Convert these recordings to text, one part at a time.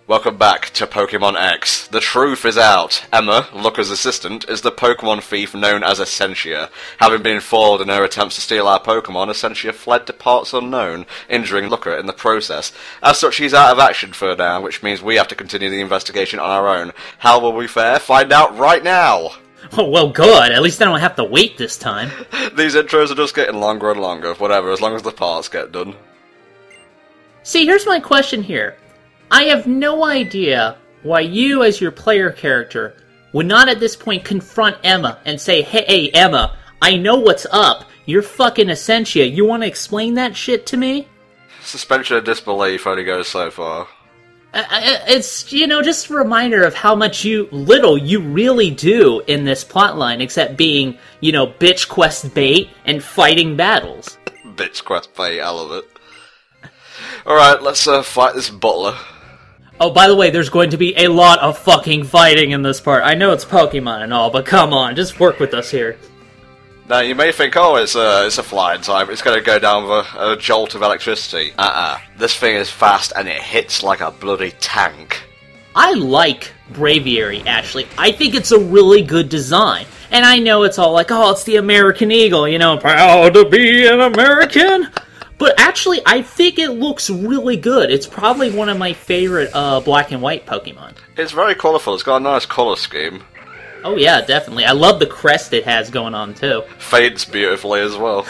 Welcome back to Pokemon X. The truth is out. Emma, Looker's assistant, is the Pokemon thief known as Essentia. Having been foiled in her attempts to steal our Pokemon, Essentia fled to parts unknown, injuring Looker in the process. As such, she's out of action for now, which means we have to continue the investigation on our own. How will we fare? Find out right now! Oh, well, good. At least I don't have to wait this time. These intros are just getting longer and longer. Whatever, as long as the parts get done. See, here's my question here. I have no idea why you, as your player character, would not at this point confront Emma and say, Hey, Emma, I know what's up. You're fucking Essentia. You want to explain that shit to me? Suspension of disbelief only goes so far. It's, just a reminder of how much little you really do in this plotline, except being, bitch quest bait and fighting battles. Bitch quest bait, I love it. Alright, let's fight this butler. Oh, by the way, there's going to be a lot of fucking fighting in this part. I know it's Pokemon and all, but come on, just work with us here. Now, you may think, oh, it's a flying type, it's going to go down with a jolt of electricity. This thing is fast and it hits like a bloody tank. I like Braviary, actually. I think it's a really good design. And I know it's all like, oh, it's the American Eagle, proud to be an American. But actually, I think it looks really good. It's probably one of my favorite black and white Pokemon. It's very colourful, it's got a nice colour scheme. Oh yeah, definitely. I love the crest it has going on, too. Fades beautifully as well.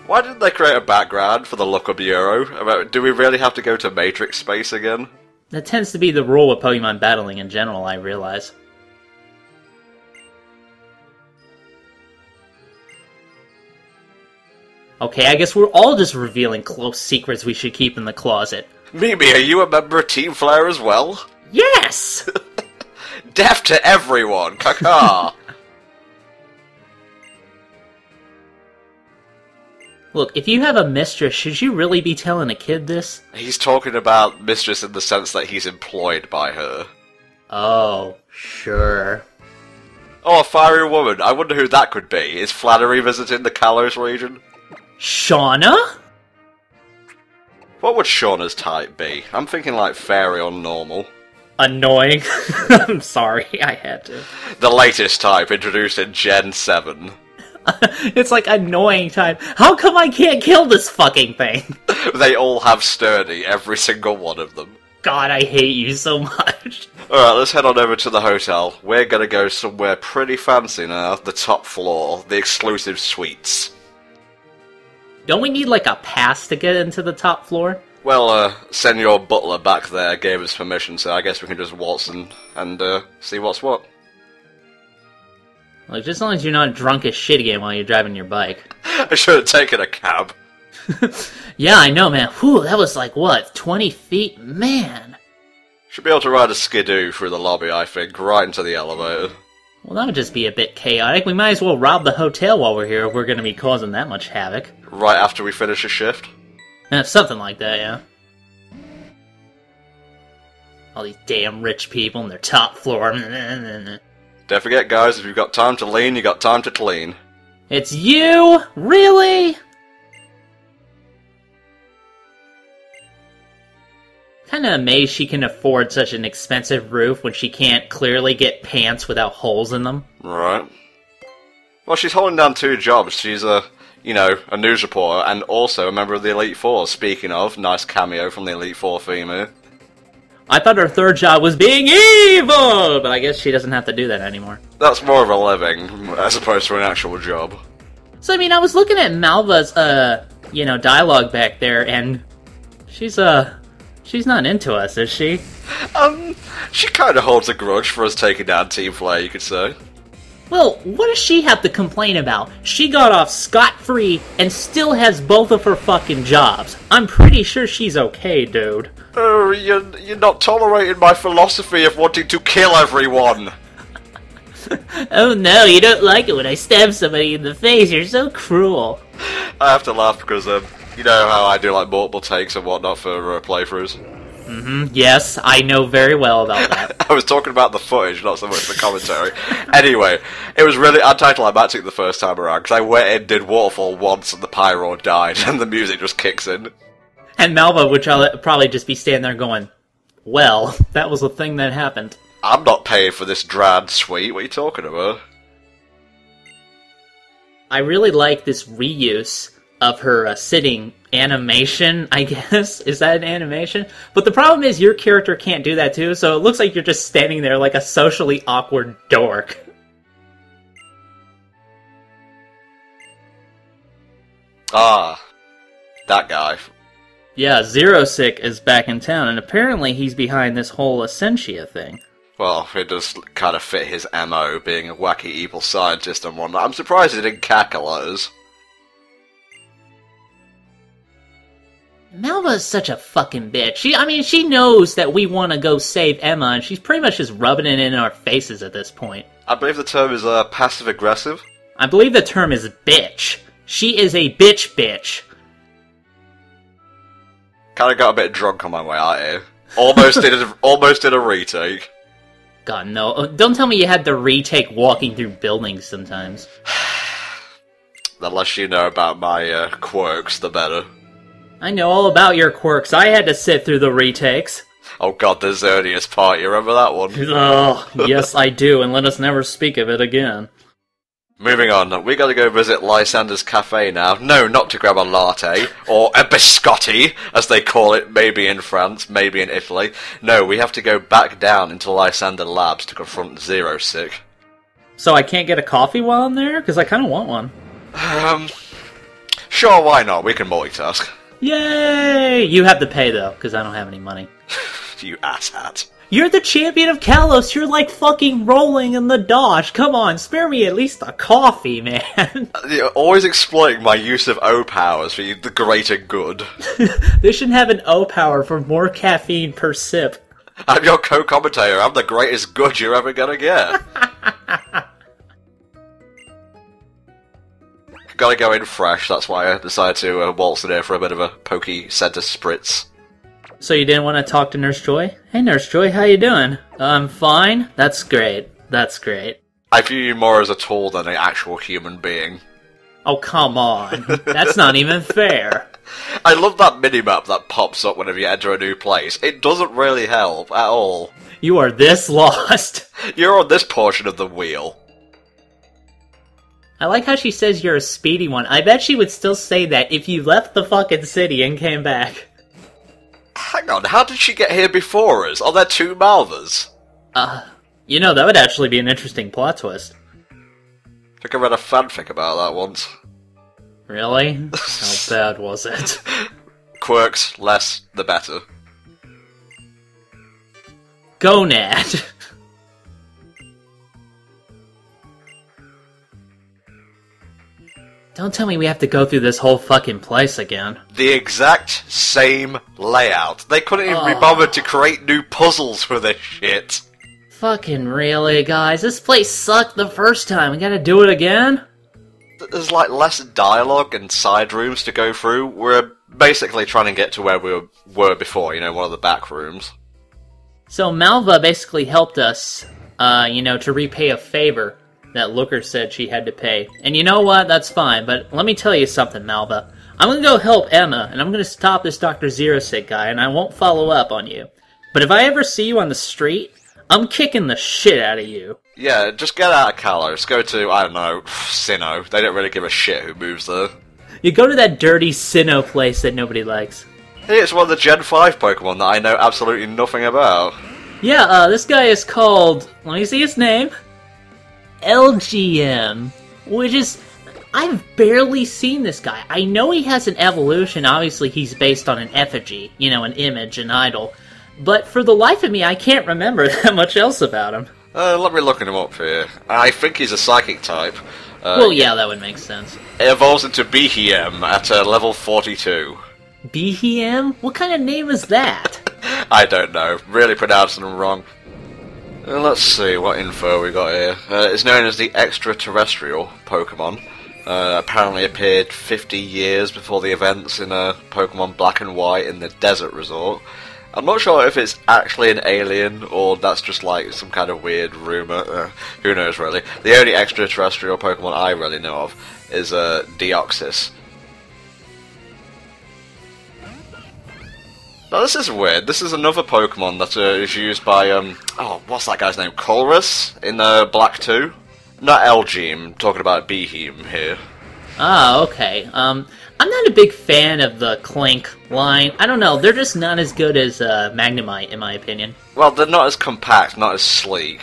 Why didn't they create a background for the Looker Bureau? Do we really have to go to Matrix space again? That tends to be the rule with Pokemon battling in general, I realize. Okay, I guess we're all just revealing close secrets we should keep in the closet. Mimi, are you a member of Team Flare as well? Yes! Deaf to everyone, caca! Look, if you have a mistress, should you really be telling a kid this? He's talking about mistress in the sense that he's employed by her. Oh, sure. Oh, a fiery woman. I wonder who that could be. Is Flannery visiting the Kalos region? Shauna? What would Shauna's type be? I'm thinking like fairy or normal. Annoying. I'm sorry, I had to. The latest type introduced in Gen 7. It's like annoying type. How come I can't kill this fucking thing? They all have sturdy, every single one of them. God, I hate you so much. Alright, let's head on over to the hotel. We're gonna go somewhere pretty fancy now. The top floor. The exclusive suites. Don't we need, like, a pass to get into the top floor? Well, Senor Butler back there gave us permission, so I guess we can just waltz and see what's what. Like, just as long as you're not drunk as shit again while you're driving your bike. I should have taken a cab. Yeah, I know, man. Whew, that was like, what, 20 feet? Man. Should be able to ride a skidoo through the lobby, I think, right into the elevator. Well, that would just be a bit chaotic. We might as well rob the hotel while we're here if we're going to be causing that much havoc. Right after we finish a shift? Something like that, yeah. All these damn rich people in their top floor. Don't forget, guys, if you've got time to lean, you got time to clean. It's you? Really? Kinda amazed she can afford such an expensive roof when she can't clearly get pants without holes in them. Right. Well, she's holding down two jobs. She's a news reporter and also a member of the Elite Four. Speaking of, nice cameo from the Elite Four theme here. I thought her third job was being evil, but I guess she doesn't have to do that anymore. That's more of a living, as opposed to an actual job. So, I mean, I was looking at Malva's, dialogue back there, and she's not into us, is she? She kinda holds a grudge for us taking down Team Flare, you could say. Well, what does she have to complain about? She got off scot-free and still has both of her fucking jobs. I'm pretty sure she's okay, dude. Oh, you're not tolerating my philosophy of wanting to kill everyone! Oh no, you don't like it when I stab somebody in the face, you're so cruel. I have to laugh because, you know how I do like multiple takes and whatnot for playthroughs? Mm-hmm, yes, I know very well about that. I was talking about the footage, not so much the commentary. Anyway, it was really anticlimactic the first time around, because I went in, did Waterfall once, and the pyro died, and the music just kicks in. And Malva would probably just be standing there going, well, that was a thing that happened. I'm not paying for this drad suite, what are you talking about? I really like this reuse of her sitting animation, I guess. Is that an animation? But the problem is your character can't do that too, so it looks like you're just standing there like a socially awkward dork. Ah, that guy. Yeah, Zero-Sick is back in town, and apparently he's behind this whole Essentia thing. Well, it does kind of fit his MO, being a wacky evil scientist and whatnot. I'm surprised he didn't cackle at us. Malva is such a fucking bitch. She knows that we want to go save Emma, and she's pretty much just rubbing it in our faces at this point. I believe the term is passive-aggressive. I believe the term is bitch. She is a bitch. Kinda got a bit drunk on my way out here. Almost did a retake. God, no. Don't tell me you had to retake walking through buildings sometimes. The less you know about my quirks, the better. I know all about your quirks. I had to sit through the retakes. Oh god, the Xerneas part, you remember that one? Oh, yes I do, and let us never speak of it again. Moving on, we gotta go visit Lysander's cafe now. No, not to grab a latte, or a biscotti, as they call it, maybe in France, maybe in Italy. No, we have to go back down into Lysander Labs to confront Zero-Sick. So I can't get a coffee while I'm there? Because I kind of want one. Sure, why not? We can multitask. Yay! You have to pay, though, because I don't have any money. You asshat. You're the champion of Kalos. You're like fucking rolling in the dosh. Come on, spare me at least a coffee, man. You're always exploiting my use of O powers for the greater good. They should have an O power for more caffeine per sip. I'm your co-commentator. I'm the greatest good you're ever gonna get. Gotta go in fresh. That's why I decided to waltz in here for a bit of a pokey center spritz. So you didn't want to talk to Nurse Joy? Hey Nurse Joy, how you doing? I'm fine. That's great. That's great. I view you more as a tool than an actual human being. Oh, come on. That's not even fair. I love that minimap that pops up whenever you enter a new place. It doesn't really help at all. You are this lost. You're on this portion of the wheel. I like how she says you're a speedy one. I bet she would still say that if you left the fucking city and came back. Hang on, how did she get here before us? Are there two Malvas? You know, that would actually be an interesting plot twist. I think I read a fanfic about that once. Really? How bad was it? Quirks, less the better. Gonad. Don't tell me we have to go through this whole fucking place again. The exact same layout. They couldn't even be bothered to create new puzzles for this shit. Fucking really, guys? This place sucked the first time. We gotta do it again? There's like less dialogue and side rooms to go through. We're basically trying to get to where we were before, you know, one of the back rooms. So Malva basically helped us, to repay a favor that Looker said she had to pay. And you know what? That's fine, but let me tell you something, Malva. I'm gonna go help Emma, and I'm gonna stop this Dr. Zero-Sick guy, and I won't follow up on you. But if I ever see you on the street, I'm kicking the shit out of you. Yeah, just get out of Kalos. Go to, I don't know, Sinnoh. They don't really give a shit who moves there. You go to that dirty Sinnoh place that nobody likes. Hey, it's one of the Gen 5 Pokemon that I know absolutely nothing about. Yeah, this guy is called, let me see his name, LGM, which is, I've barely seen this guy. I know he has an evolution, obviously he's based on an effigy, an image, an idol, but for the life of me, I can't remember that much else about him. Let me look him up here. I think he's a psychic type. Well, yeah, that would make sense. It evolves into Behem at level 42. Behem? What kind of name is that? I don't know. Really pronouncing them wrong. Let's see what info we got here. It's known as the extraterrestrial Pokemon. Apparently appeared 50 years before the events in Pokemon Black and White in the Desert Resort. I'm not sure if it's actually an alien or that's just like some kind of weird rumour. Who knows really. The only extraterrestrial Pokemon I really know of is Deoxys. Now, this is weird. This is another Pokemon that is used by, what's that guy's name? Colrus in Black 2? Not Elgeme, talking about Beheem here. Ah, okay. I'm not a big fan of the Clink line. I don't know, they're just not as good as Magnemite, in my opinion. Well, they're not as compact, not as sleek.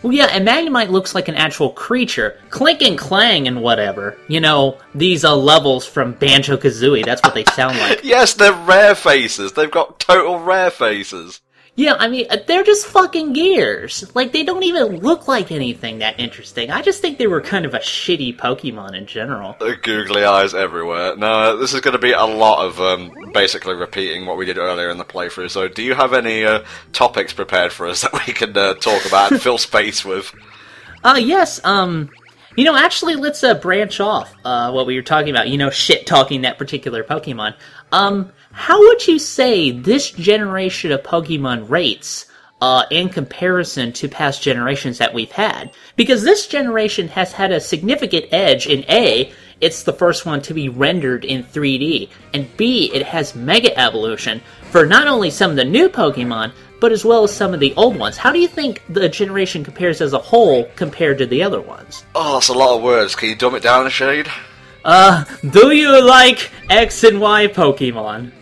Well, yeah, and Magnemite looks like an actual creature. Clink and Clang and whatever. You know, these levels from Banjo-Kazooie, that's what they sound like. Yes, they're rare faces. They've got total rare faces. Yeah, I mean, they're just fucking gears. Like, they don't even look like anything that interesting. I just think they were kind of a shitty Pokemon in general. Googly eyes everywhere. No, this is going to be a lot of basically repeating what we did earlier in the playthrough. So do you have any topics prepared for us that we can talk about and fill space with? Yes, you know, actually, let's branch off what we were talking about. You know, shit-talking that particular Pokemon. How would you say this generation of Pokemon rates in comparison to past generations that we've had? Because this generation has had a significant edge in A, it's the first one to be rendered in 3D, and B, it has Mega Evolution for not only some of the new Pokemon, but as well as some of the old ones. How do you think the generation compares as a whole compared to the other ones? Oh, that's a lot of words. Can you dumb it down a shade? Do you like X and Y Pokemon?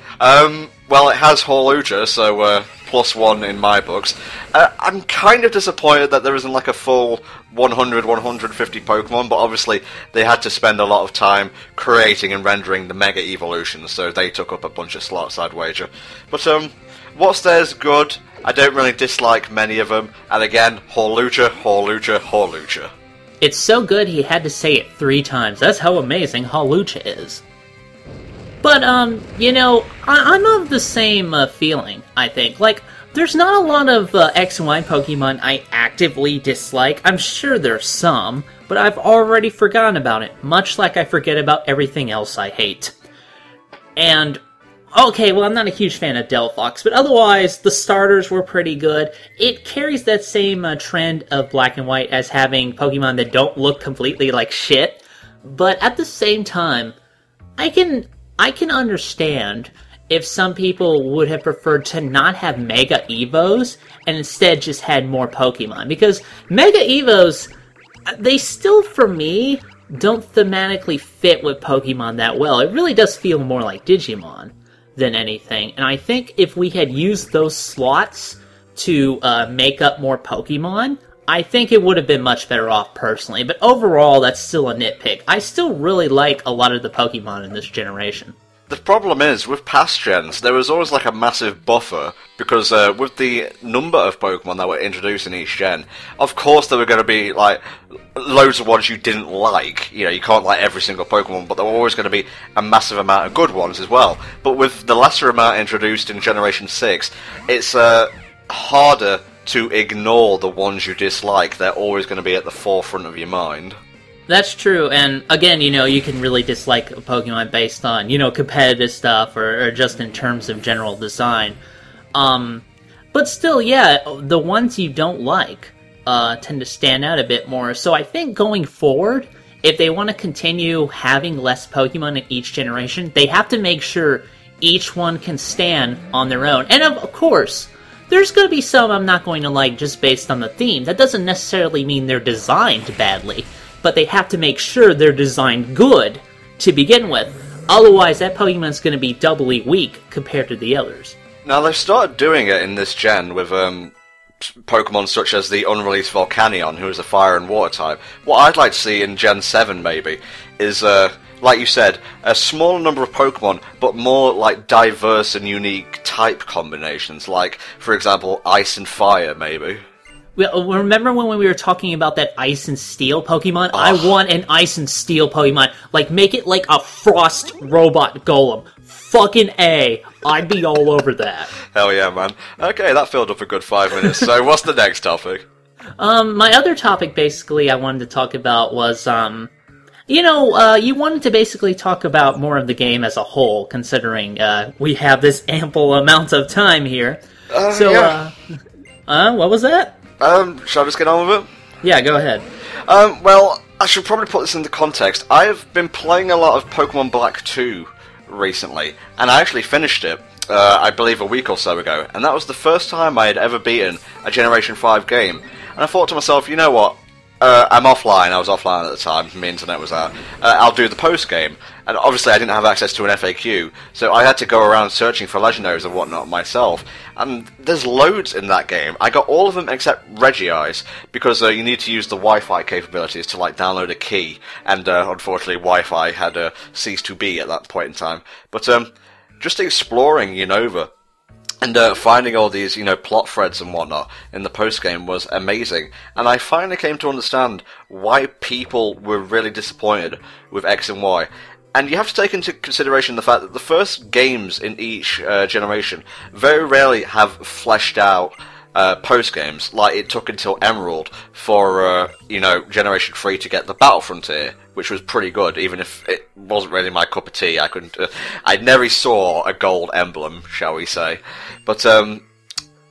Well, it has Hawlucha, so, +1 in my books. I'm kind of disappointed that there isn't, like, a full 100, 150 Pokemon, but obviously they had to spend a lot of time creating and rendering the Mega Evolutions, so they took up a bunch of slots, I'd wager. But, what's there's good? I don't really dislike many of them, and again, Hawlucha, Hawlucha, Hawlucha. It's so good he had to say it 3 times. That's how amazing Hawlucha is. But, you know, I'm of the same feeling, I think. Like, there's not a lot of X and Y Pokemon I actively dislike. I'm sure there's some, but I've already forgotten about it, much like I forget about everything else I hate. And, okay, well, I'm not a huge fan of Delphox, but otherwise, the starters were pretty good. It carries that same trend of Black and White as having Pokemon that don't look completely like shit, but at the same time, I can understand if some people would have preferred to not have Mega Evos and instead just had more Pokemon. Because Mega Evos, they still, for me, don't thematically fit with Pokemon that well. It really does feel more like Digimon than anything. And I think if we had used those slots to make up more Pokemon, I think it would have been much better off personally. But overall, that's still a nitpick. I still really like a lot of the Pokemon in this generation. The problem is, with past gens, there was always like a massive buffer, because with the number of Pokemon that were introduced in each gen, of course there were going to be, like, loads of ones you didn't like. You know, you can't like every single Pokemon, but there were always going to be a massive amount of good ones as well. But with the lesser amount introduced in Generation 6, it's harder to ignore the ones you dislike. They're always going to be at the forefront of your mind. That's true, and again, you know, you can really dislike a Pokemon based on, you know, competitive stuff, or just in terms of general design. But still, yeah, the ones you don't like tend to stand out a bit more. So I think going forward, if they want to continue having less Pokemon in each generation, they have to make sure each one can stand on their own. And of course, there's going to be some I'm not going to like just based on the theme. That doesn't necessarily mean they're designed badly, but they have to make sure they're designed good to begin with. Otherwise, that Pokemon's going to be doubly weak compared to the others. Now, they've started doing it in this gen with Pokemon such as the unreleased Volcanion, who is a fire and water type. What I'd like to see in Gen 7, maybe, is, like you said, a smaller number of Pokemon, but more, like, diverse and unique type combinations. Like, for example, Ice and Fire, maybe. Well, remember when we were talking about that Ice and Steel Pokemon? Oh. I want an Ice and Steel Pokemon. Like, make it like a Frost Robot Golem. Fucking A. I'd be all over that. Hell yeah, man. Okay, that filled up a good 5 minutes. So what's the next topic? My other topic, basically, I wanted to talk about was, you know, you wanted to basically talk about more of the game as a whole, considering we have this ample amount of time here. Yeah. What was that? Shall I just get on with it? Yeah, go ahead. Well, I should probably put this into context. I have been playing a lot of Pokemon Black 2 recently, and I actually finished it. I believe a week or so ago, and that was the first time I had ever beaten a Generation 5 game. And I thought to myself, you know what? I'm offline. I was offline at the time. My internet was out. I'll do the post game, and obviously I didn't have access to an FAQ, so I had to go around searching for legendaries and whatnot myself. And there's loads in that game. I got all of them except Regice, because you need to use the Wi-Fi capabilities to like download a key, and unfortunately Wi-Fi had ceased to be at that point in time. But just exploring Unova and finding all these, plot threads and whatnot in the post-game was amazing. And I finally came to understand why people were really disappointed with X and Y. And you have to take into consideration the fact that the first games in each generation very rarely have fleshed out post-games, like it took until Emerald for, Generation 3 to get the Battle Frontier, which was pretty good, even if it wasn't really my cup of tea. I never saw a gold emblem, shall we say. But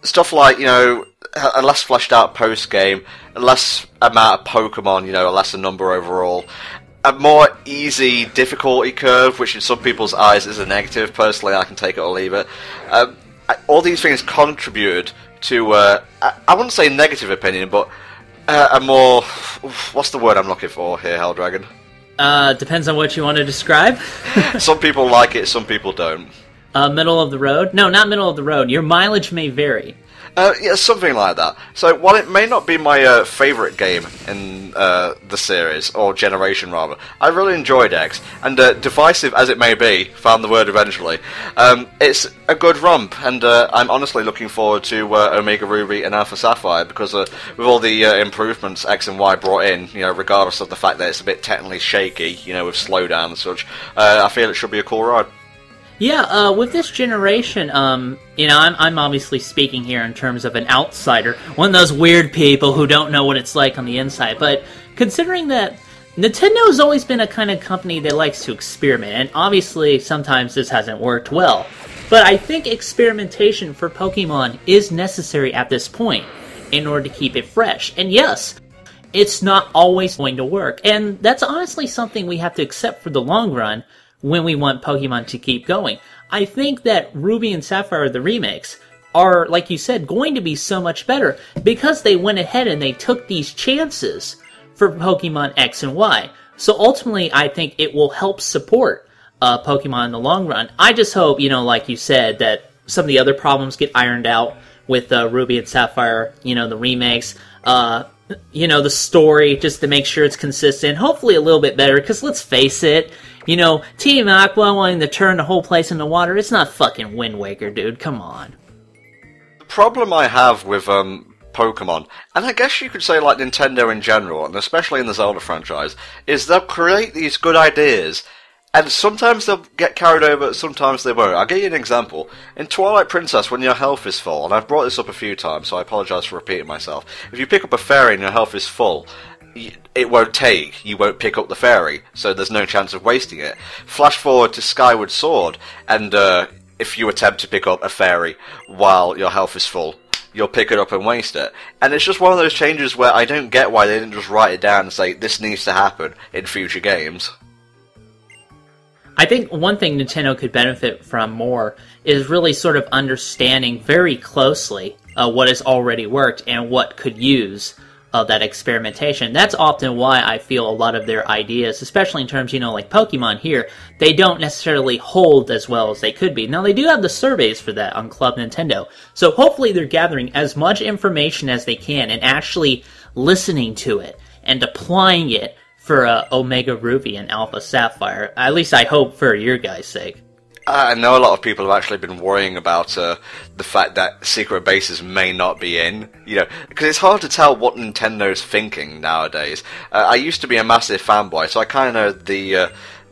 stuff like, a less fleshed out post-game, a less amount of Pokemon, a lesser number overall, a more easy difficulty curve, which in some people's eyes is a negative. Personally, I can take it or leave it. All these things contributed to, I wouldn't say negative opinion, but a more, what's the word I'm looking for here, Helldragon? Depends on what you want to describe. Some people like it, some people don't. Middle of the road? No, not middle of the road. Your mileage may vary. Yeah, something like that. So, while it may not be my favourite game in the series, or generation rather, I really enjoyed X, and divisive as it may be, found the word eventually, it's a good romp, and I'm honestly looking forward to Omega Ruby and Alpha Sapphire, because with all the improvements X and Y brought in, regardless of the fact that it's a bit technically shaky, with slowdown and such, I feel it should be a cool ride. Yeah, with this generation, I'm obviously speaking here in terms of an outsider, one of those weird people who don't know what it's like on the inside, but considering that Nintendo has always been a kind of company that likes to experiment, and obviously sometimes this hasn't worked well, but I think experimentation for Pokemon is necessary at this point in order to keep it fresh, and yes, it's not always going to work, and that's honestly something we have to accept for the long run, when we want Pokemon to keep going. I think that Ruby and Sapphire, the remakes, are, like you said, going to be so much better because they went ahead and they took these chances for Pokemon X and Y. So ultimately, I think it will help support Pokemon in the long run. I just hope, like you said, that some of the other problems get ironed out with Ruby and Sapphire, the remakes, the story, just to make sure it's consistent. Hopefully a little bit better, because let's face it, Team Aqua wanting to turn the whole place into water, it's not fucking Wind Waker, dude, come on. The problem I have with Pokemon, and I guess you could say like Nintendo in general, and especially in the Zelda franchise, is they'll create these good ideas, and sometimes they'll get carried over, sometimes they won't. I'll give you an example. In Twilight Princess, when your health is full, and I've brought this up a few times, so I apologise for repeating myself, if you pick up a fairy and your health is full, it won't take, you won't pick up the fairy, so there's no chance of wasting it. Flash forward to Skyward Sword, and if you attempt to pick up a fairy while your health is full, you'll pick it up and waste it. And it's just one of those changes where I don't get why they didn't just write it down and say, this needs to happen in future games. I think one thing Nintendo could benefit from more is really sort of understanding very closely what has already worked and what could use that experimentation. That's often why I feel a lot of their ideas, especially in terms, like Pokemon here, they don't necessarily hold as well as they could be. Now, they do have the surveys for that on Club Nintendo, so hopefully they're gathering as much information as they can and actually listening to it and applying it for Omega Ruby and Alpha Sapphire. At least I hope for your guys' sake. I know a lot of people have actually been worrying about the fact that secret bases may not be in, because it's hard to tell what Nintendo's thinking nowadays. I used to be a massive fanboy, so I kind of know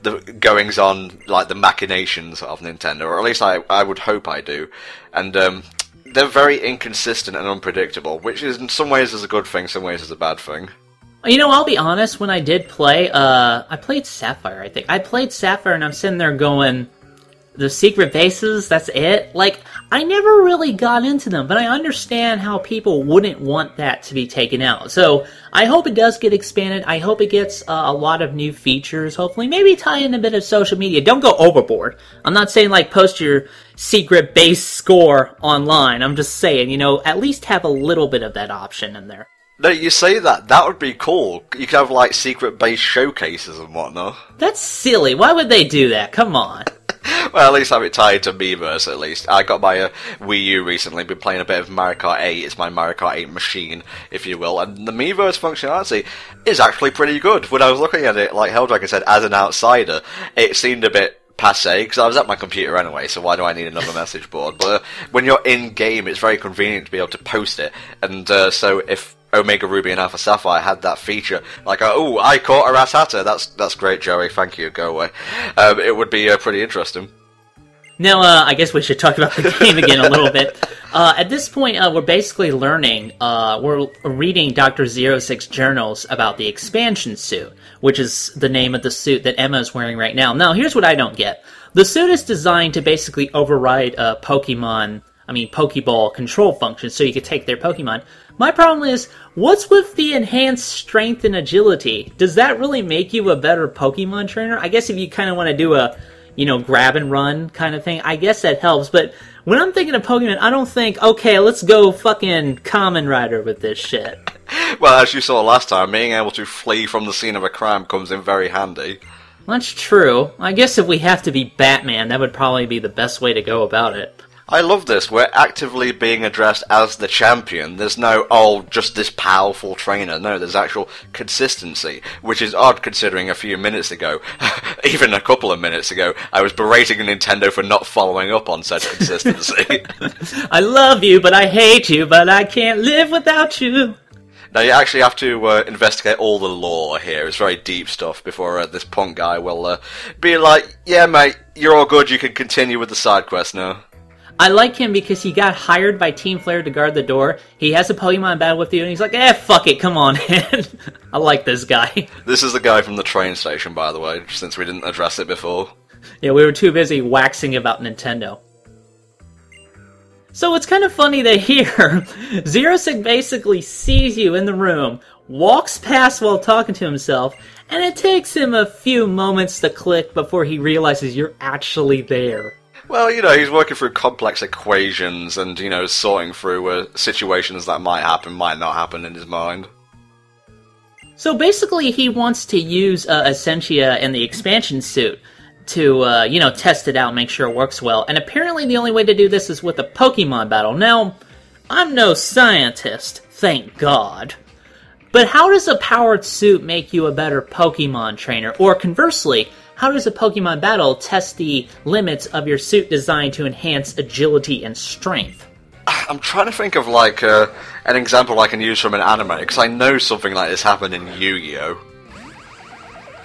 the goings-on, like the machinations of Nintendo, or at least I would hope I do. And they're very inconsistent and unpredictable, which is in some ways is a good thing, some ways is a bad thing. I'll be honest, when I did play, I played Sapphire, I think. I played Sapphire and I'm sitting there going, the secret bases, that's it? Like, I never really got into them, but I understand how people wouldn't want that to be taken out. So, I hope it does get expanded. I hope it gets a lot of new features, hopefully. Maybe tie in a bit of social media. Don't go overboard. I'm not saying, post your, secret base score online. I'm just saying, you know, at least have a little bit of that option in there. No, you say that. That would be cool. You could have, like, secret base showcases and whatnot. That's silly. Why would they do that? Come on. Well, at least have it tied to Miiverse, at least. I got my Wii U recently, been playing a bit of Mario Kart 8. It's my Mario Kart 8 machine, if you will. And the Miiverse functionality is actually pretty good. When I was looking at it, like Helldragon said, as an outsider, it seemed a bit passé, because I was at my computer anyway, so why do I need another message board? But when you're in-game, it's very convenient to be able to post it. And so if Omega Ruby and Alpha Sapphire had that feature, like, oh, I caught a Rattata, that's great, Joey, thank you, go away. It would be pretty interesting. Now, I guess we should talk about the game again a little bit. At this point, we're basically learning, we're reading Dr. 06 journals about the expansion suit, which is the name of the suit that Emma is wearing right now. Now, here's what I don't get. The suit is designed to basically override Pokeball control function, so you could take their Pokemon. My problem is, what's with the enhanced strength and agility? Does that really make you a better Pokemon trainer? I guess if you kind of want to do a, you know, grab and run kind of thing, I guess that helps, but when I'm thinking of Pokemon, I don't think, okay, let's go fucking Kamen Rider with this shit. Well, as you saw last time, being able to flee from the scene of a crime comes in very handy. That's true. I guess if we have to be Batman, that would probably be the best way to go about it. I love this. We're actively being addressed as the champion. There's no, oh, just this powerful trainer. No, there's actual consistency, which is odd considering a few minutes ago, even a couple of minutes ago, I was berating Nintendo for not following up on said consistency. I love you, but I hate you, but I can't live without you. Now, you actually have to investigate all the lore here. It's very deep stuff before this punk guy will be like, yeah, mate, you're all good, you can continue with the side quest now. I like him because he got hired by Team Flare to guard the door. He has a Pokemon battle with you, and he's like, fuck it, come on, man. I like this guy. This is the guy from the train station, by the way, since we didn't address it before. Yeah, we were too busy waxing about Nintendo. So it's kind of funny that here, Xerosic basically sees you in the room, walks past while talking to himself, and it takes him a few moments to click before he realizes you're actually there. Well, you know, he's working through complex equations and, you know, sorting through situations that might happen, might not happen in his mind. So basically he wants to use Essentia and the expansion suit to, you know, test it out, make sure it works well. And apparently the only way to do this is with a Pokemon battle. Now, I'm no scientist, thank God. But how does a powered suit make you a better Pokemon trainer? Or conversely, how does a Pokemon battle test the limits of your suit designed to enhance agility and strength? I'm trying to think of, like, an example I can use from an anime, because I know something like this happened in Yu-Gi-Oh!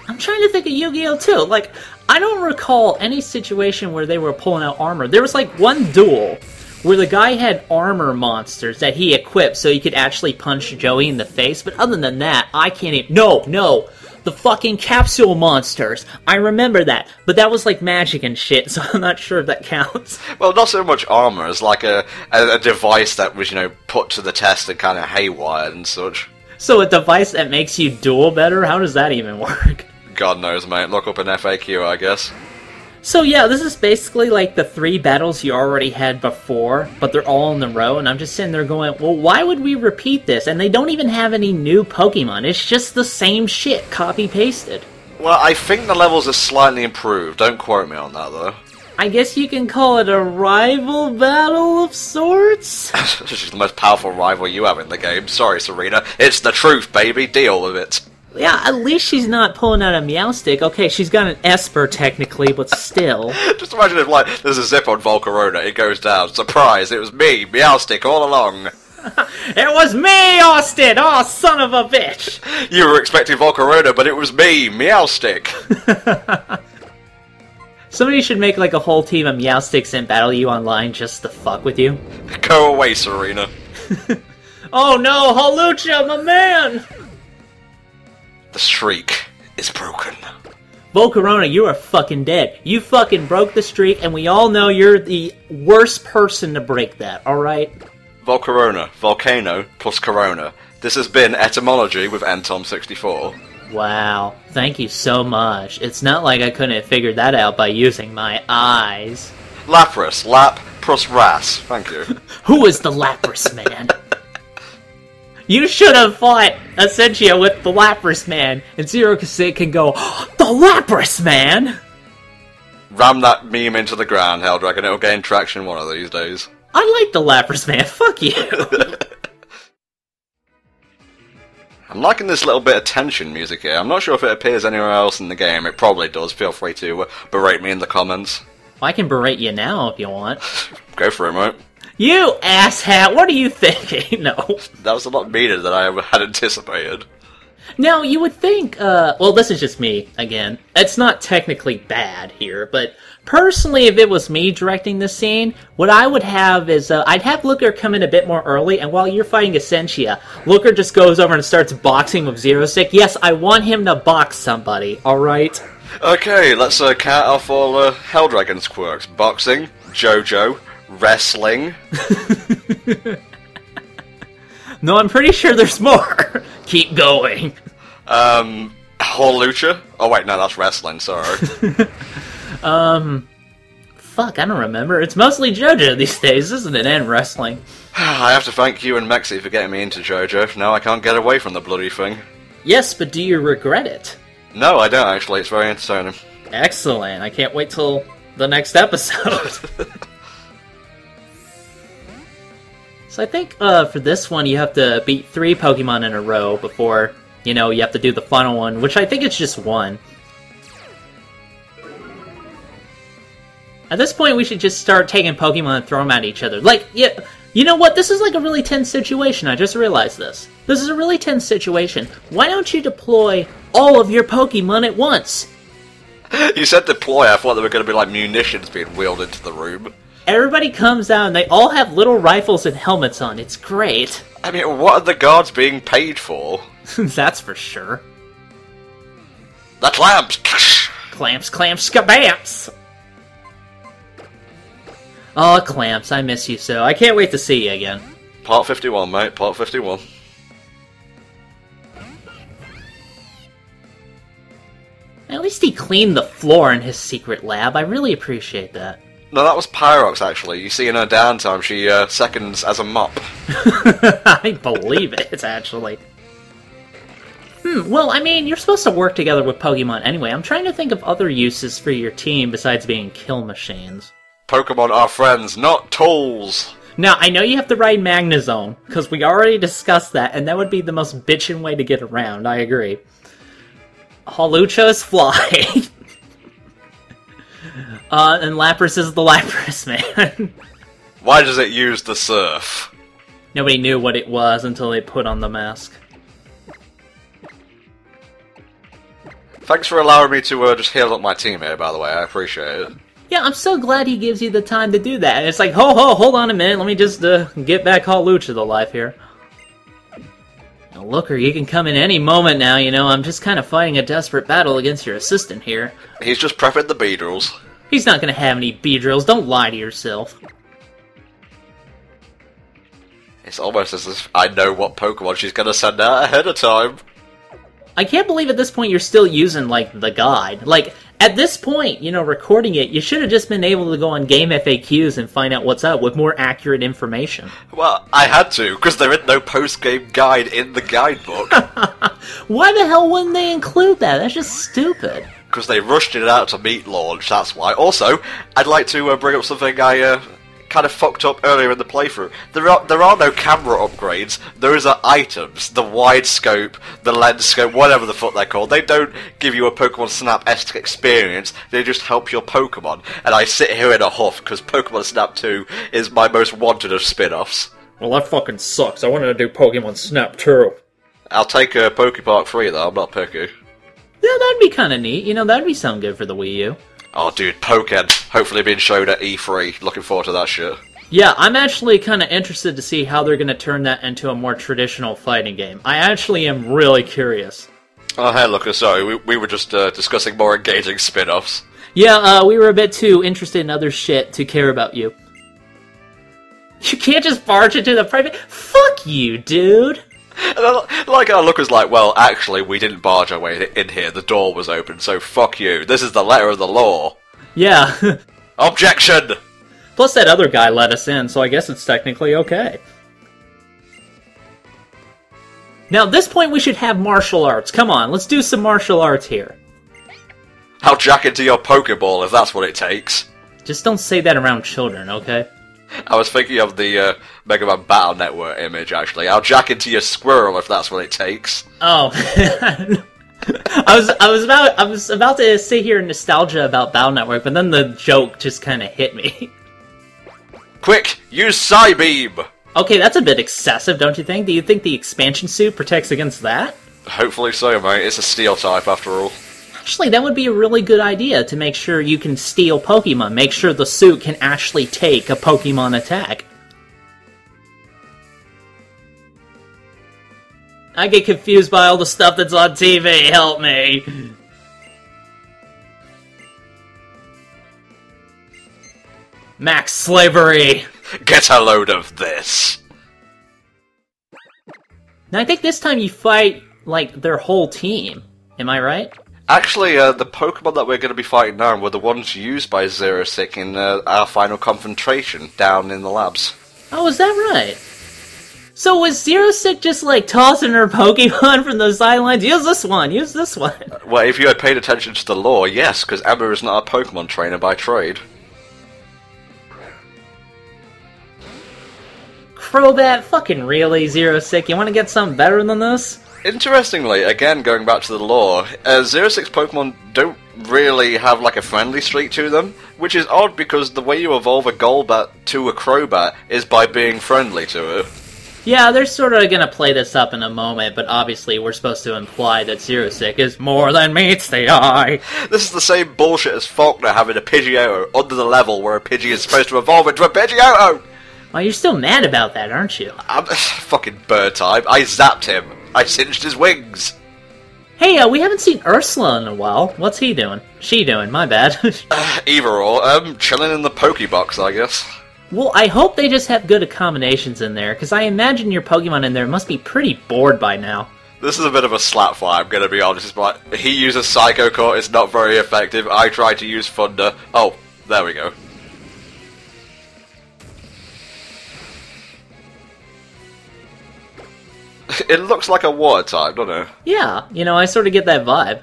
I'm trying to think of Yu-Gi-Oh! Too. Like, I don't recall any situation where they were pulling out armor. There was, like, one duel where the guy had armor monsters that he equipped so he could actually punch Joey in the face, but other than that, I can't even... No! The fucking capsule monsters. I remember that. But that was like magic and shit, so I'm not sure if that counts. Well, not so much armor as like a device that was, you know, put to the test and kind of haywired and such. So a device that makes you duel better? How does that even work? God knows, mate. Look up an FAQ, I guess. So yeah, this is basically like the 3 battles you already had before, but they're all in a row, and I'm just sitting there going, well, why would we repeat this? And they don't even have any new Pokemon. It's just the same shit, copy-pasted. Well, I think the levels are slightly improved. Don't quote me on that, though. I guess you can call it a rival battle of sorts? This is the most powerful rival you have in the game. Sorry, Serena. It's the truth, baby. Deal with it. Yeah, at least she's not pulling out a Meowstic. Okay, she's got an Esper technically, but still. Just imagine if, like, there's a zip on Volcarona, it goes down. Surprise, it was me, Meowstic, all along. It was me, Austin! Oh, son of a bitch! You were expecting Volcarona, but it was me, Meowstic. Somebody should make, like, a whole team of Meowstics and battle you online just to fuck with you. Go away, Serena. Oh no, Hawlucha, my man! The streak is broken. Volcarona, you are fucking dead. You fucking broke the streak, and we all know you're the worst person to break that, alright? Volcarona, volcano, plus corona. This has been Etymology with NTom64. Wow, thank you so much. It's not like I couldn't have figured that out by using my eyes. Lapras. Lap plus Ras. Thank you. Who is the Lapras Man? You should have fought Essentia with the Lapras Man, and Zero Cassette can go, the Lapras Man! Ram that meme into the ground, Helldragon. It'll gain traction one of these days. I like the Lapras Man, fuck you! I'm liking this little bit of tension music here. I'm not sure if it appears anywhere else in the game. It probably does. Feel free to berate me in the comments. I can berate you now if you want. Go for it, mate. You asshat, what are you thinking? No. That was a lot meaner than I had anticipated. Now, you would think, well, this is just me, again. It's not technically bad here, but personally, if it was me directing this scene, what I would have is, I'd have Looker come in a bit more early, and while you're fighting Essentia, Looker just goes over and starts boxing with Zero Stick. Yes, I want him to box somebody, alright? Okay, let's count off all Helldragon's quirks. Boxing, JoJo, wrestling. No, I'm pretty sure there's more. Keep going. Horlucha? Oh wait, no, that's wrestling, sorry. Fuck, I don't remember. It's mostly JoJo these days, isn't it? And wrestling. I have to thank you and Mexi for getting me into JoJo. Now I can't get away from the bloody thing. Yes, but do you regret it? No, I don't actually. It's very entertaining. Excellent. I can't wait till the next episode. So I think for this one you have to beat 3 Pokemon in a row before, you know, you have to do the final one, which I think it's just 1. At this point we should just start taking Pokemon and throw them at each other. Like, yeah, you know what? This is like a really tense situation. I just realized this. This is a really tense situation. Why don't you deploy all of your Pokemon at once? You said deploy, I thought there were going to be like munitions being wheeled into the room. Everybody comes out and they all have little rifles and helmets on. It's great. I mean, what are the guards being paid for? That's for sure. The clamps! Clamps, clamps, skabamps! Oh, Clamps, I miss you so. I can't wait to see you again. Part 51, mate, part 51. At least he cleaned the floor in his secret lab. I really appreciate that. No, that was Pyrox, actually. You see in her downtime, she seconds as a mop. I believe it, actually. Well, I mean, you're supposed to work together with Pokemon anyway. I'm trying to think of other uses for your team besides being kill machines. Pokemon are friends, not tools! Now, I know you have to ride Magnezone, because we already discussed that, and that would be the most bitchin' way to get around, I agree. Hawlucha is Fly. And Lapras is the Lapras Man. Why does it use the Surf? Nobody knew what it was until they put on the mask. Thanks for allowing me to just heal up my team here, by the way, I appreciate it. Yeah, I'm so glad he gives you the time to do that. And it's like, hold on a minute, let me just get back Hawlucha to life here. Now, Looker, you can come in any moment now, you know, I'm just kind of fighting a desperate battle against your assistant here. He's just prepping the Beedrills. He's not gonna have any Beedrills, don't lie to yourself. It's almost as if I know what Pokemon she's gonna send out ahead of time. I can't believe at this point you're still using, like, the guide. Like, at this point, you know, recording it, you should have just been able to go on Game FAQs and find out what's up with more accurate information. Well, I had to, because there is no post-game guide in the guidebook. Why the hell wouldn't they include that? That's just stupid. Because they rushed it out to meet launch, that's why. Also, I'd like to bring up something I kind of fucked up earlier in the playthrough. There are no camera upgrades. Those are items. The wide scope, the lens scope, whatever the fuck they're called. They don't give you a Pokemon Snap-esque experience. They just help your Pokemon. And I sit here in a huff because Pokemon Snap 2 is my most wanted of spin-offs. Well, that fucking sucks. I wanted to do Pokemon Snap 2. I'll take a Pokepark 3 though. I'm not picky. Yeah, that'd be kind of neat. You know, that'd be sound good for the Wii U. Oh, dude, Pokken. Hopefully being showed at E3. Looking forward to that shit. Yeah, I'm actually kind of interested to see how they're going to turn that into a more traditional fighting game. I actually am really curious. Oh, hey, look, sorry. We were just discussing more engaging spin-offs. Yeah, we were a bit too interested in other shit to care about you. You can't just barge into the private... Fuck you, dude! Like our look was like, well, actually, we didn't barge our way in here. The door was open, so fuck you. This is the letter of the law. Yeah. Objection! Plus that other guy let us in, so I guess it's technically okay. Now at this point we should have martial arts. Come on, let's do some martial arts here. I'll jack into your Pokeball if that's what it takes. Just don't say that around children, okay? I was thinking of the Mega Man Battle Network image, actually. I'll jack into your squirrel if that's what it takes. Oh, I was about to sit here in nostalgia about Battle Network, but then the joke just kind of hit me. Quick, use Psybeam! Okay, that's a bit excessive, don't you think? Do you think the expansion suit protects against that? Hopefully so, mate. It's a steel type, after all. Actually, that would be a really good idea to make sure you can steal Pokemon. Make sure the suit can actually take a Pokemon attack. I get confused by all the stuff that's on TV. Help me. Max slavery. Get a load of this. Now I think this time you fight, like, their whole team. Am I right? Actually, the Pokemon that we're going to be fighting now were the ones used by Xerosic in our final confrontation down in the labs. Oh, is that right? So was Xerosic just, like, tossing her Pokemon from the sidelines? Use this one, use this one. Well, if you had paid attention to the lore, yes, because Emma is not a Pokemon trainer by trade. Crobat, fucking really, Xerosic? You want to get something better than this? Interestingly, again, going back to the lore, Xerosic's Pokemon don't really have, like, a friendly streak to them, which is odd because the way you evolve a Golbat to a Crobat is by being friendly to it. Yeah, they're sort of gonna play this up in a moment, but obviously we're supposed to imply that Xerosic is more than meets the eye. This is the same bullshit as Faulkner having a Pidgeotto under the level where a Pidgey is supposed to evolve into a Pidgeotto! Well, you're still mad about that, aren't you? I'm fucking bird type. I zapped him. I singed his wings. Hey, we haven't seen Ursula in a while. What's he doing? She doing, my bad. Either or, chilling in the Pokebox, I guess. Well, I hope they just have good accommodations in there, because I imagine your Pokemon in there must be pretty bored by now. This is a bit of a slap fight, I'm gonna be honest, but he uses Psycho Core, it's not very effective. I tried to use Thunder. Oh, there we go. It looks like a water type, doesn't it? Yeah, you know, I sort of get that vibe.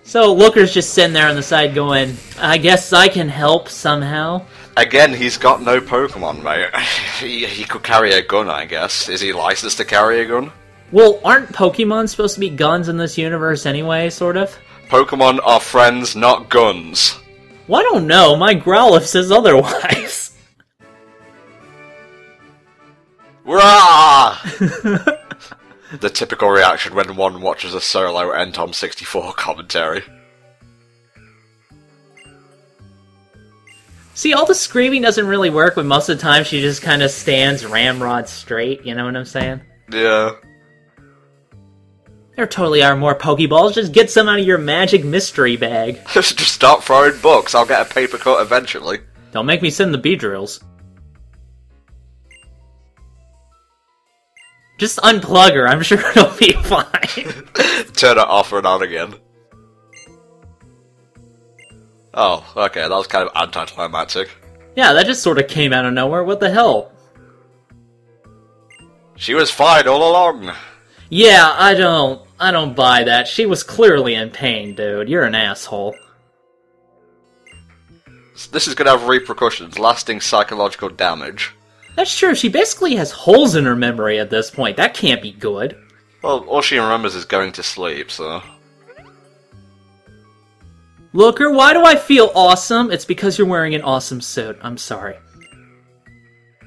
So Looker's just sitting there on the side going, I guess I can help somehow. Again, he's got no Pokemon, mate. He could carry a gun, I guess. Is he licensed to carry a gun? Well, aren't Pokemon supposed to be guns in this universe anyway, sort of? Pokemon are friends, not guns. Well, I don't know. My Growlithe says otherwise. Rah! The typical reaction when one watches a solo NTom64 commentary. See, all the screaming doesn't really work, but most of the time she just kind of stands ramrod straight, you know what I'm saying? Yeah. There totally are more Pokeballs, just get some out of your magic mystery bag. Just start throwing books, I'll get a paper cut eventually. Don't make me send the Beedrills. Just unplug her, I'm sure it'll be fine. Turn it off and on again. Oh, okay, that was kind of anticlimactic. Yeah, that just sort of came out of nowhere, what the hell? She was fine all along. Yeah, I don't buy that. She was clearly in pain, dude. You're an asshole. This is gonna have repercussions, lasting psychological damage. That's true, she basically has holes in her memory at this point. That can't be good. Well, all she remembers is going to sleep, so... Looker, why do I feel awesome? It's because you're wearing an awesome suit. I'm sorry.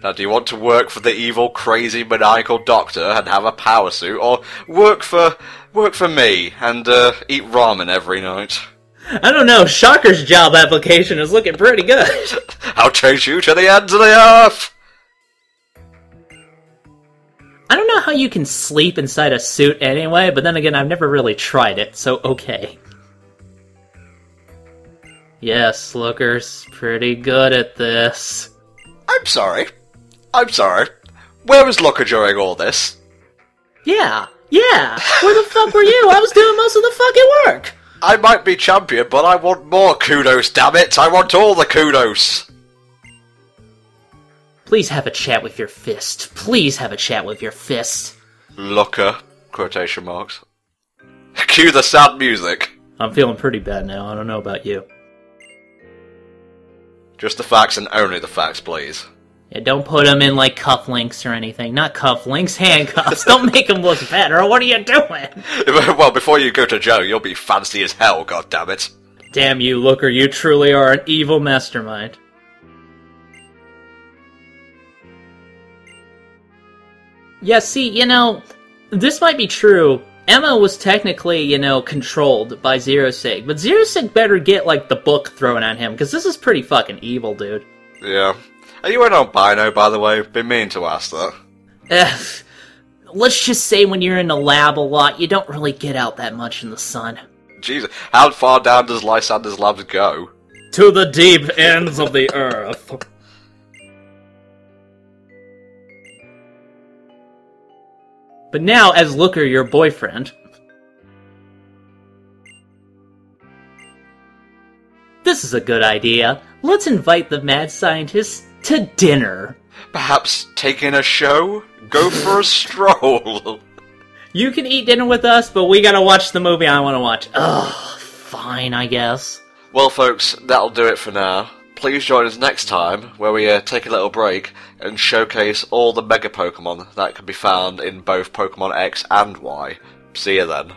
Now, do you want to work for the evil, crazy, maniacal doctor and have a power suit, or work for me and eat ramen every night? I don't know, Shocker's job application is looking pretty good. I'll chase you to the ends of the earth! I don't know how you can sleep inside a suit anyway, but then again, I've never really tried it, so okay. Yes, Looker's pretty good at this. I'm sorry. Where was Looker during all this? Yeah, where the fuck were you? I was doing most of the fucking work! I might be champion, but I want more kudos, damn it! I want all the kudos! Please have a chat with your fist. Please have a chat with your fist. Looker, quotation marks. Cue the sad music. I'm feeling pretty bad now, I don't know about you. Just the facts and only the facts, please. Yeah, don't put him in, like, cufflinks or anything. Not cufflinks, handcuffs. Don't make him look better. What are you doing? Well, before you go to jail, you'll be fancy as hell, goddammit. Damn you, Looker. You truly are an evil mastermind. Yeah, see, this might be true. Emma was technically, controlled by Zero Sig, but Zero Sig better get, like, the book thrown at him, because this is pretty fucking evil, dude. Yeah. Are you in albino, by the way? Been meaning to ask that. Let's just say when you're in the lab a lot, you don't really get out that much in the sun. Jesus, how far down does Lysander's labs go? To the deep ends of the earth. But now, as Looker, your boyfriend, this is a good idea. Let's invite the mad scientist to dinner. Perhaps taking a show? Go for a stroll. You can eat dinner with us, but we gotta watch the movie I want to watch. Ugh, fine, I guess. Well, folks, that'll do it for now. Please join us next time, where we take a little break and showcase all the Mega Pokemon that can be found in both Pokemon X and Y. See you then.